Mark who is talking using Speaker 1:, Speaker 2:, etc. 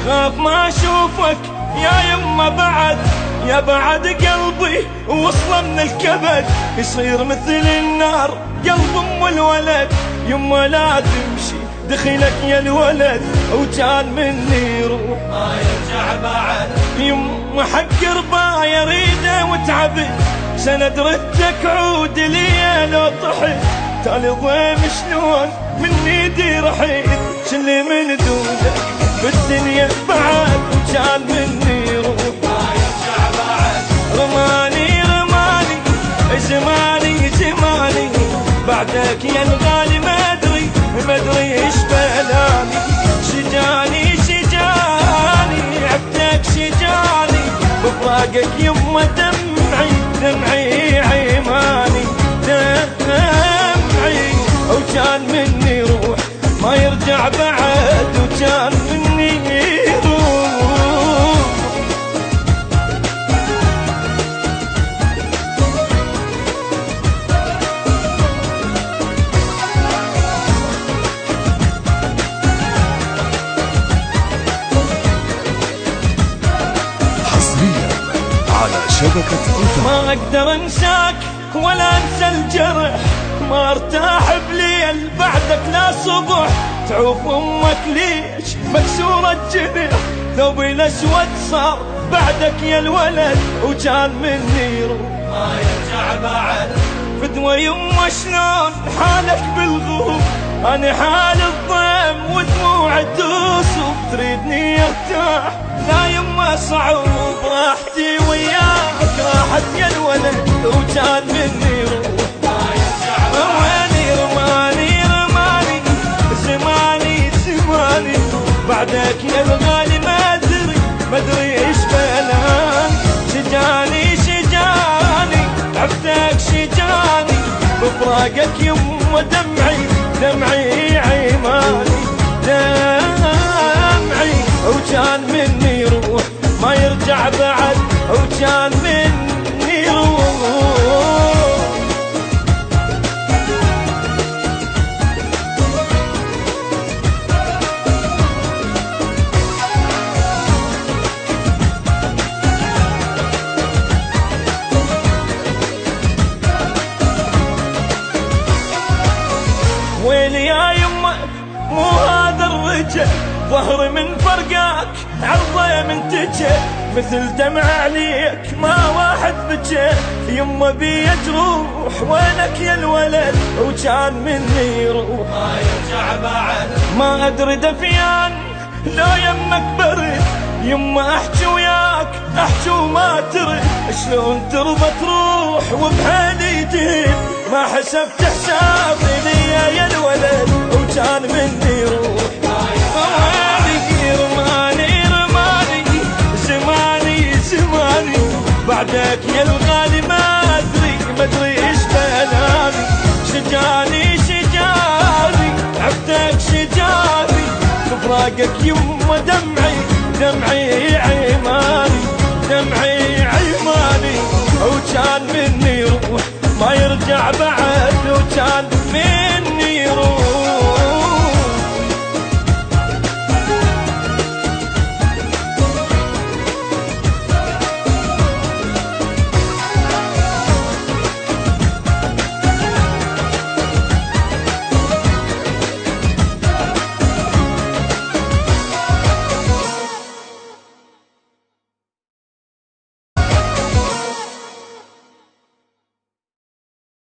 Speaker 1: خاف ما اشوفك يا يما بعد، يا بعد قلبي وصله من الكبد يصير مثل النار قلب ام الولد. يما لا تمشي دخلك يا الولد وكان مني روح ما يرجع بعد. يما حق ربايا ريده وتعبت سند ردك عود لي لو طحت. تالي ضيم شلون من ايدي رحيت شلي من دونك بالدنيا بعد وكان مني روح ما يرجع بعد. رماني رماني زماني زماني بعدك يا الغالي ما ادري ايش بلاني. شجاني شجاني عبدك شجاني بفراقك يما دمعي دمعي عيماني دمعي وكان مني روح ما يرجع بعد وكان مني روح.
Speaker 2: حصريا على شبكة
Speaker 1: ما اقدر انساك ولا انسى الجرح، ما ارتاح بليل بعدك لا صبح. تعوف امك ليش مكسورة الجنح، ثوبي الاسود صار بعدك يا الولد وكان مني روح ما يرجع بعد. فدوى يما شلون حالك بالغروب، انا حال الضيم ودموع توصف. تريدني ارتاح لا يما صعوب، راحتي وياك راحت يا الولد وكان مني روح ما يرجع بعد. رماني رماني زماني زماني بعدك يا الغالي ما ادري ايش بلان. شجاني شجاني عبدك شجاني بفراقك يما دمعي دمعي عيماني دمعي وكان مني روح ما يرجع بعد وكان مني روح. ويلي يا يما مو هذا الرجل، ظهري من فرقاك عرضه من تجه مثل دمع عليك ما واحد بجه. يما بي تروح وينك يا الولد وكان مني روح ما يرجع بعد. ما ادري دفيان لو يمك برد، يما احكي وياك احكي وما ترد. شلون ترضى تروح وبحالي تهد، ما حسبت حسابي لي يا الولد وكان مني روح. رماني رماني زماني زماني بعدك يا الغالي ما ادري ايش بلاني. شجاني شجاني عبدك شجاني بفراقك يما دمعي دمعي عيماني دمعي عيماني وكان مني روح ما يرجع بعد وكان